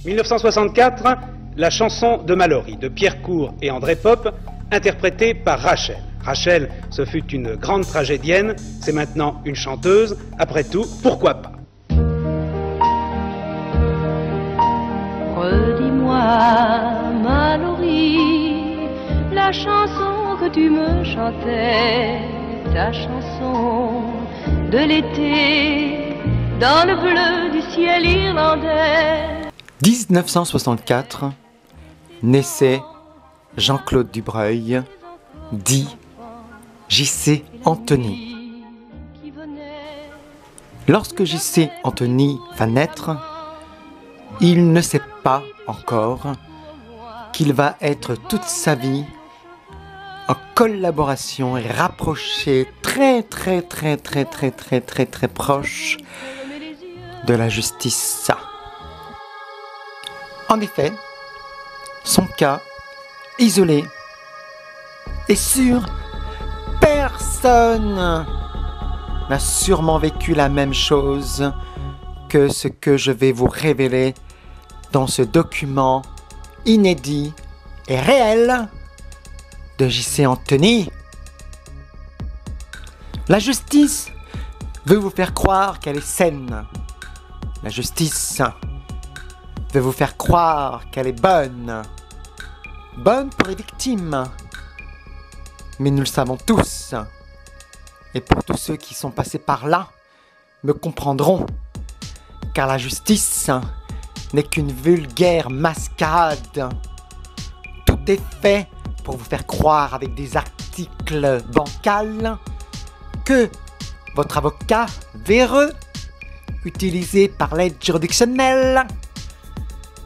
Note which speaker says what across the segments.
Speaker 1: 1964, la chanson de Mallory, de Pierre Court et André Pop, interprétée par Rachel. Rachel, ce fut une grande tragédienne, c'est maintenant une chanteuse. Après tout, pourquoi pas?
Speaker 2: Redis-moi, Mallory, la chanson que tu me chantais, ta chanson de l'été, dans le bleu du ciel irlandais.
Speaker 3: 1964, naissait Jean-Claude Dubreuil, dit J.C. Anthony. Lorsque J.C. Anthony va naître, il ne sait pas encore qu'il va être toute sa vie en collaboration et rapproché très proche de la justice. En effet, son cas isolé et sûr, personne n'a sûrement vécu la même chose que ce que je vais vous révéler dans ce document inédit et réel de J.C. Anthony. La justice veut vous faire croire qu'elle est saine. La justice veut vous faire croire qu'elle est bonne. Bonne pour les victimes. Mais nous le savons tous. Et pour tous ceux qui sont passés par là, me comprendront. Car la justice n'est qu'une vulgaire mascarade. Tout est fait pour vous faire croire avec des articles bancals que votre avocat véreux, utilisé par l'aide juridictionnelle,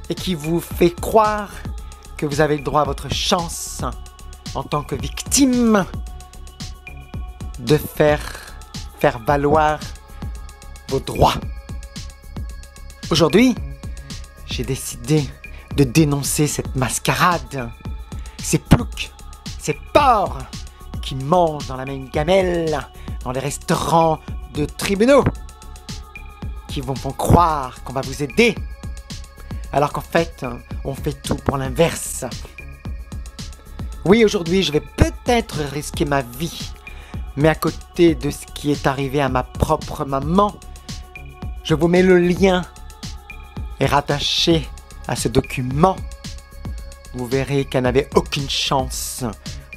Speaker 3: et qui vous fait croire que vous avez le droit à votre chance en tant que victime de faire valoir vos droits. Aujourd'hui, j'ai décidé de dénoncer cette mascarade, ces ploucs, ces porcs qui mangent dans la même gamelle dans les restaurants de tribunaux, qui vont croire qu'on va vous aider, alors qu'en fait, on fait tout pour l'inverse. Oui, aujourd'hui, je vais peut-être risquer ma vie, mais à côté de ce qui est arrivé à ma propre maman, je vous mets le lien et rattaché à ce document, vous verrez qu'elle n'avait aucune chance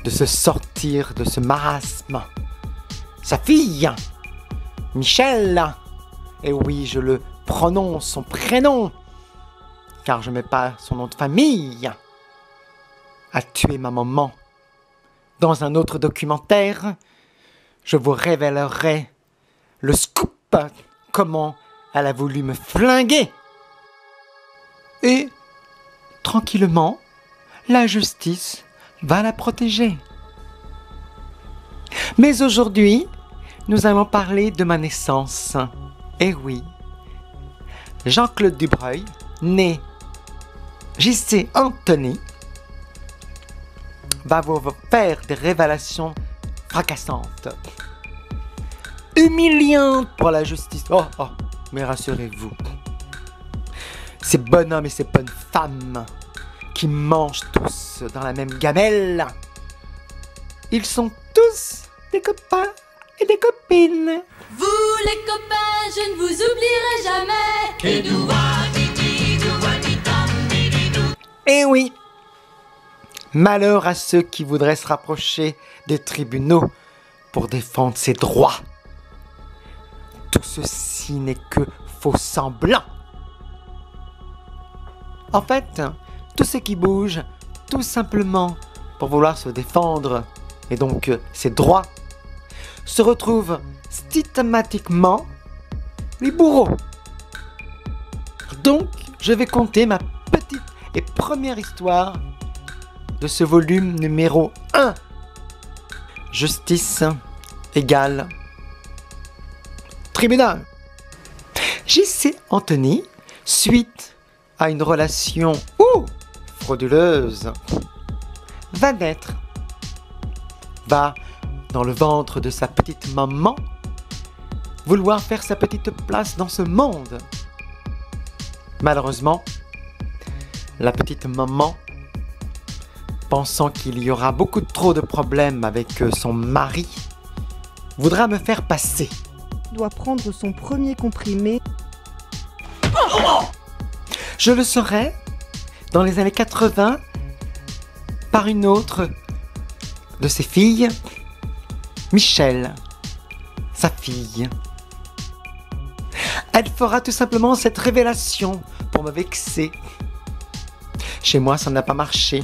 Speaker 3: de se sortir de ce marasme. Sa fille, Michel, et oui, je le prononce son prénom, car je ne mets pas son nom de famille, a tué ma maman. Dans un autre documentaire, je vous révélerai le scoop, comment elle a voulu me flinguer. Et, tranquillement, la justice va la protéger. Mais aujourd'hui, nous allons parler de ma naissance. Eh oui, Jean-Claude Dubreuil, né J.C. Anthony, va vous faire des révélations fracassantes, humiliantes pour la justice. Oh, mais rassurez-vous, ces bonhommes et ces bonnes femmes qui mangent tous dans la même gamelle, ils sont tous des copains et des copines.
Speaker 4: Vous les copains, je ne vous oublierai jamais.
Speaker 3: Eh oui, malheur à ceux qui voudraient se rapprocher des tribunaux pour défendre ses droits. Tout ceci n'est que faux semblant. En fait, tous ceux qui bougent tout simplement pour vouloir se défendre, et donc ses droits, se retrouvent systématiquement les bourreaux. Donc, je vais conter ma petite et première histoire de ce volume numéro 1. Justice égale tribunal. J.C. Anthony, suite à une relation frauduleuse, va naître, va dans le ventre de sa petite maman, vouloir faire sa petite place dans ce monde. Malheureusement, la petite maman, pensant qu'il y aura beaucoup trop de problèmes avec son mari, voudra me faire passer.
Speaker 5: Doit prendre son premier comprimé.
Speaker 3: Je le saurai dans les années 80 par une autre de ses filles, Michelle, sa fille. Elle fera tout simplement cette révélation pour me vexer. Chez moi, ça n'a pas marché.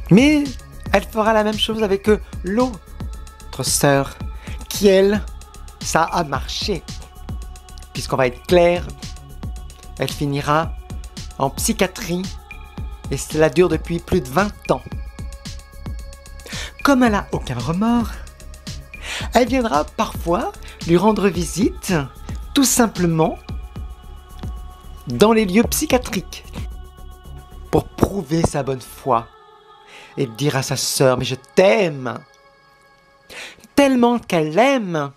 Speaker 3: Mais elle fera la même chose avec l'autre sœur, qui elle, ça a marché. Puisqu'on va être clair, elle finira en psychiatrie et cela dure depuis plus de 20 ans. Comme elle n'a aucun remords, elle viendra parfois lui rendre visite, tout simplement, dans les lieux psychiatriques, pour prouver sa bonne foi et dire à sa sœur « Mais je t'aime !» Tellement qu'elle l'aime,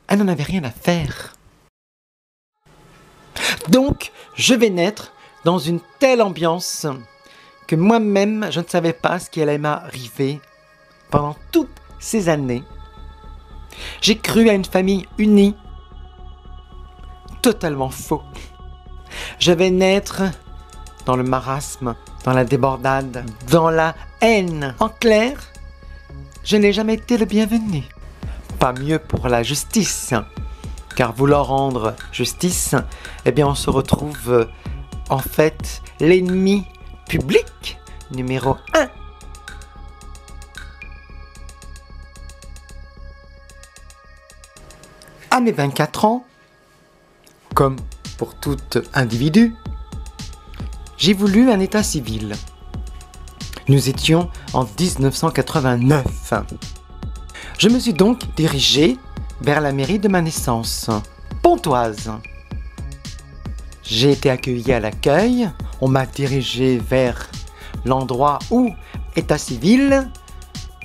Speaker 3: elle n'en avait rien à faire. Donc, je vais naître dans une telle ambiance que moi-même, je ne savais pas ce qui allait m'arriver pendant toutes ces années. J'ai cru à une famille unie. Totalement faux. Je vais naître dans le marasme, dans la débordade, dans la haine. En clair, je n'ai jamais été le bienvenu. Pas mieux pour la justice, car vouloir rendre justice, eh bien on se retrouve en fait l'ennemi public numéro 1. À mes 24 ans, comme pour tout individu, j'ai voulu un état civil. Nous étions en 1989. Je me suis donc dirigé vers la mairie de ma naissance, Pontoise. J'ai été accueilli à l'accueil, on m'a dirigé vers l'endroit où état civil,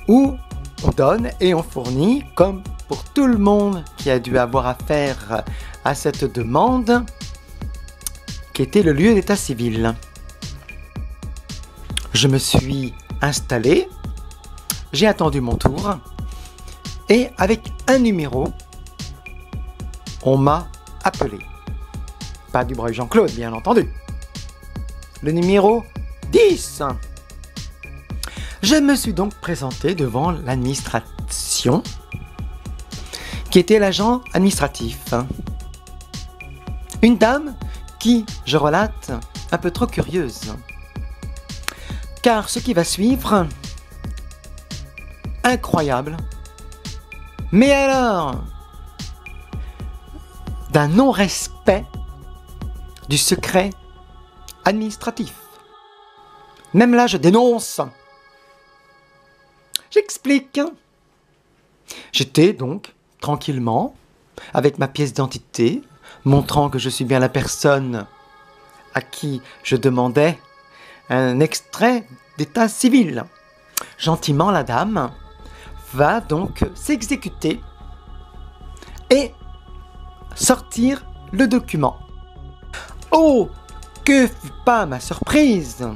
Speaker 3: où on donne et on fournit, comme pour tout le monde qui a dû avoir affaire à cette demande, qui était le lieu d'état civil. Je me suis installé, j'ai attendu mon tour, et avec un numéro, on m'a appelé. Pas Dubreuil Jean-Claude, bien entendu. Le numéro 10. Je me suis donc présenté devant l'administration, qui était l'agent administratif. Une dame qui, je relate, un peu trop curieuse. Car ce qui va suivre, incroyable, mais alors, d'un non-respect du secret administratif. Même là, je dénonce. J'explique. J'étais donc tranquillement avec ma pièce d'identité, montrant que je suis bien la personne à qui je demandais un extrait d'état civil. Gentiment, la dame va donc s'exécuter et sortir le document. Oh, que fut pas ma surprise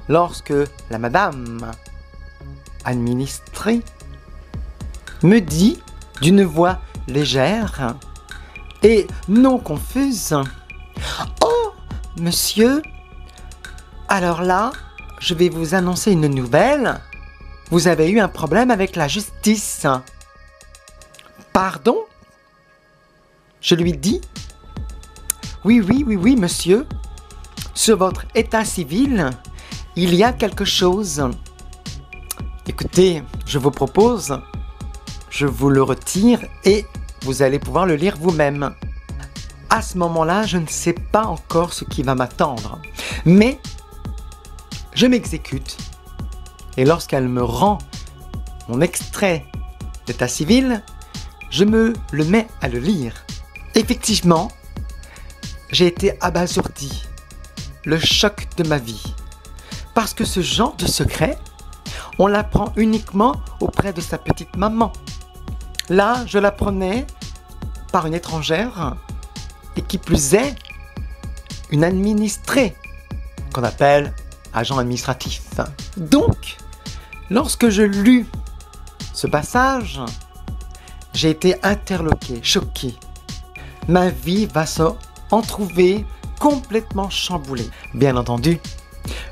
Speaker 3: lorsque la madame administrée me dit d'une voix légère et non confuse: « Oh, monsieur, alors là, je vais vous annoncer une nouvelle. Vous avez eu un problème avec la justice. » Pardon? Je lui dis: oui, monsieur. Sur votre état civil, il y a quelque chose. Écoutez, je vous propose, je vous le retire et vous allez pouvoir le lire vous-même. À ce moment-là, je ne sais pas encore ce qui va m'attendre, mais je m'exécute. Et lorsqu'elle me rend mon extrait d'état civil, je me le mets à le lire. Effectivement, j'ai été abasourdi. Le choc de ma vie. Parce que ce genre de secret, on l'apprend uniquement auprès de sa petite maman. Là, je l'apprenais par une étrangère, et qui plus est, une administrée, qu'on appelle agent administratif. Donc, lorsque je lus ce passage, j'ai été interloqué, choqué. Ma vie va se retrouver complètement chamboulée. Bien entendu,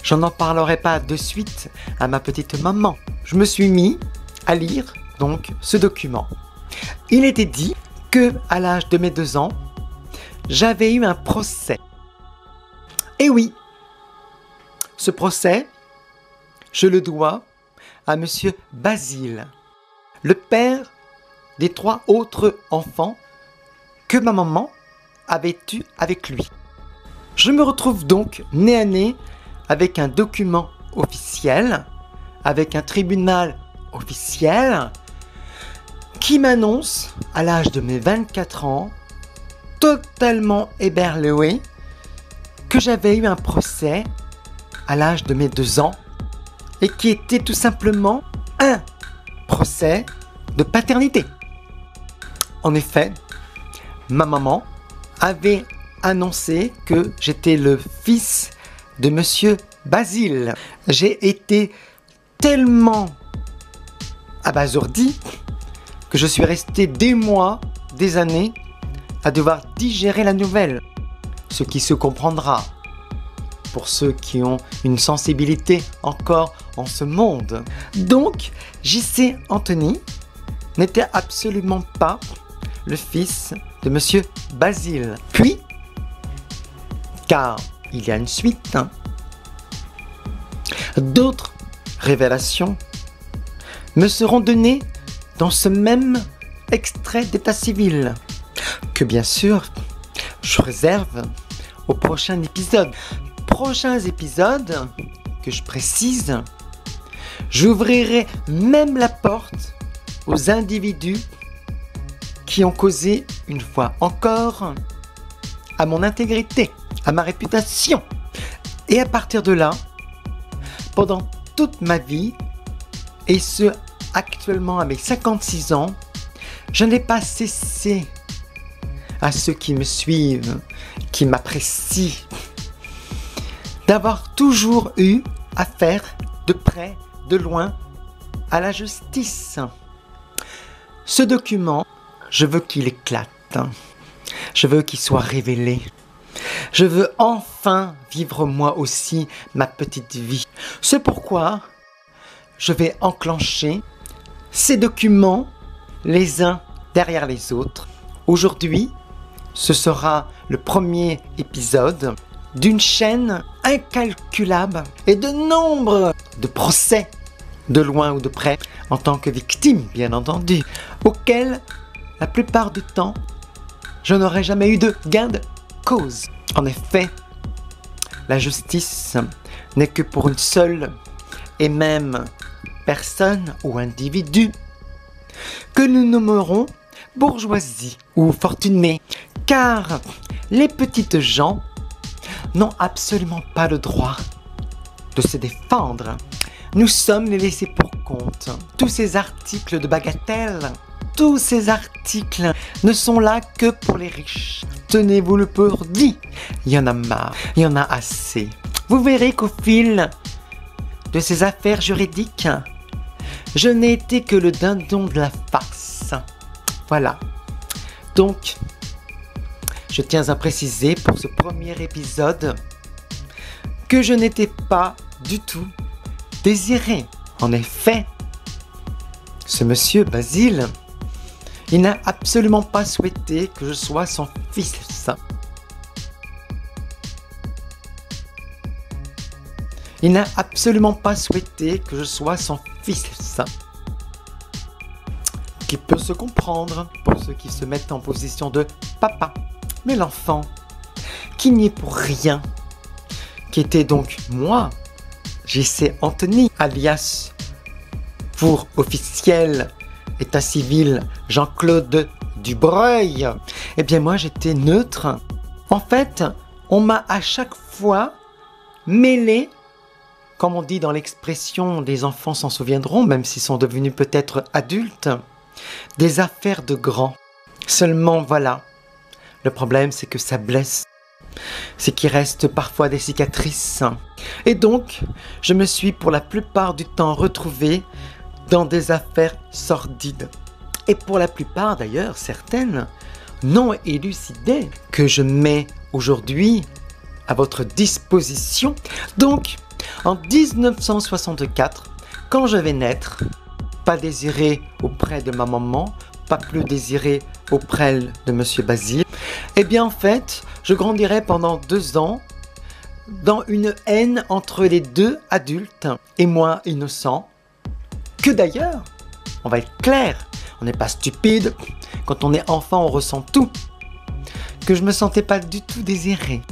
Speaker 3: je n'en parlerai pas de suite à ma petite maman. Je me suis mis à lire donc ce document. Il était dit que à l'âge de mes 2 ans, j'avais eu un procès. Et oui, ce procès, je le dois à monsieur Basile, le père des 3 autres enfants que ma maman avait eu avec lui. Je me retrouve donc nez à nez avec un document officiel, avec un tribunal officiel, qui m'annonce, à l'âge de mes 24 ans, totalement éberlué, que j'avais eu un procès à l'âge de mes 2 ans, et qui était tout simplement un procès de paternité. En effet, ma maman avait annoncé que j'étais le fils de monsieur Basile. J'ai été tellement abasourdi que je suis resté des mois, des années, à devoir digérer la nouvelle. Ce qui se comprendra pour ceux qui ont une sensibilité encore en ce monde. Donc, J.C. Anthony n'était absolument pas le fils de monsieur Basile. Puis, car il y a une suite, d'autres révélations me seront données dans ce même extrait d'état civil, que bien sûr, je réserve au prochain épisode. Prochains épisodes, que je précise, j'ouvrirai même la porte aux individus qui ont causé, une fois encore, à mon intégrité, à ma réputation. Et à partir de là, pendant toute ma vie, et ce actuellement à mes 56 ans, je n'ai pas cessé à ceux qui me suivent, qui m'apprécient, d'avoir toujours eu affaire de près, de loin, à la justice. Ce document, je veux qu'il éclate. Je veux qu'il soit révélé. Je veux enfin vivre moi aussi ma petite vie. C'est pourquoi je vais enclencher ces documents les uns derrière les autres. Aujourd'hui, ce sera le premier épisode d'une chaîne incalculable et de nombre de procès, de loin ou de près, en tant que victime, bien entendu, auxquels, la plupart du temps, je n'aurai jamais eu de gain de cause. En effet, la justice n'est que pour une seule et même personne ou individu que nous nommerons bourgeoisie ou fortunée, car les petites gens n'ont absolument pas le droit de se défendre. Nous sommes les laissés pour compte. Tous ces articles de bagatelle, tous ces articles ne sont là que pour les riches. Tenez-vous le pour dit, il y en a marre, il y en a assez. Vous verrez qu'au fil de ces affaires juridiques, je n'ai été que le dindon de la farce. Voilà. Donc, je tiens à préciser pour ce premier épisode que je n'étais pas du tout désiré. En effet, ce monsieur Basile, il n'a absolument pas souhaité que je sois son fils. Il n'a absolument pas souhaité que je sois son fils. Qui peut se comprendre pour ceux qui se mettent en position de papa. Mais l'enfant, qui n'y est pour rien, qui était donc moi, J.C. Anthony, alias pour officiel état civil Jean-Claude Dubreuil, eh bien moi j'étais neutre. En fait, on m'a à chaque fois mêlé, comme on dit dans l'expression, les enfants s'en souviendront, même s'ils sont devenus peut-être adultes, des affaires de grands. Seulement voilà, le problème c'est que ça blesse. c'est qu'il reste parfois des cicatrices. Et donc, je me suis pour la plupart du temps retrouvé dans des affaires sordides. Et pour la plupart d'ailleurs, certaines non élucidées, que je mets aujourd'hui à votre disposition. Donc, en 1964, quand je vais naître, pas désiré auprès de ma maman, pas plus désiré auprès de Monsieur Basile, eh bien en fait, je grandirai pendant 2 ans dans une haine entre les 2 adultes et moi innocent, que d'ailleurs, on va être clair, on n'est pas stupide, quand on est enfant on ressent tout, que je me sentais pas du tout désiré.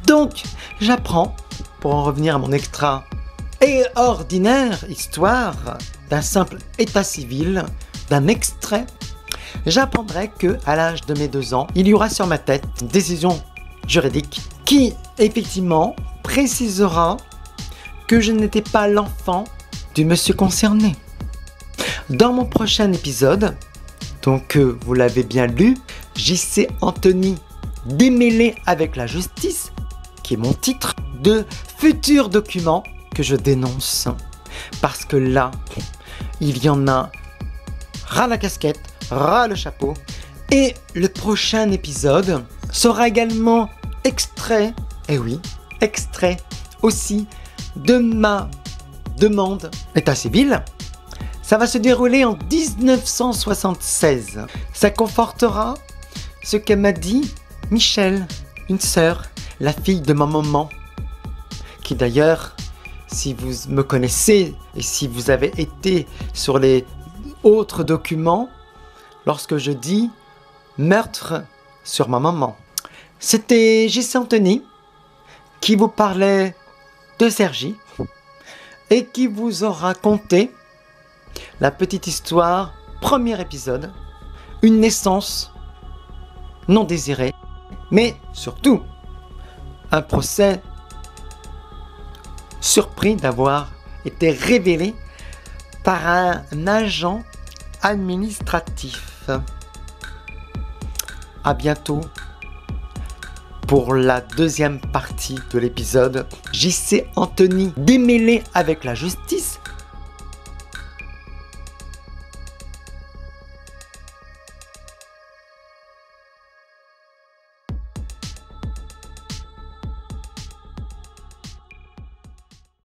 Speaker 3: Donc, j'apprends, pour en revenir à mon extraordinaire histoire d'un simple état civil, d'un extrait, j'apprendrai que à l'âge de mes 2 ans, il y aura sur ma tête une décision juridique qui, effectivement, précisera que je n'étais pas l'enfant du monsieur concerné. Dans mon prochain épisode, donc vous l'avez bien lu, J.C. Anthony démêlé avec la justice, qui est mon titre, de futurs documents que je dénonce. Parce que là, il y en a ras la casquette, ras le chapeau. Et le prochain épisode sera également extrait, et oui, extrait aussi de ma demande d'état civil. Ça va se dérouler en 1976. Ça confortera ce que m'a dit Michel, une sœur, la fille de ma maman, qui d'ailleurs, si vous me connaissez et si vous avez été sur les autres documents, lorsque je dis meurtre sur ma maman. C'était J.C. Anthony qui vous parlait de Sergi et qui vous aura conté la petite histoire, premier épisode, une naissance non désirée, mais surtout un procès surpris d'avoir été révélé par un agent administratif. À bientôt pour la deuxième partie de l'épisode J.C. Anthony démêlé avec la justice,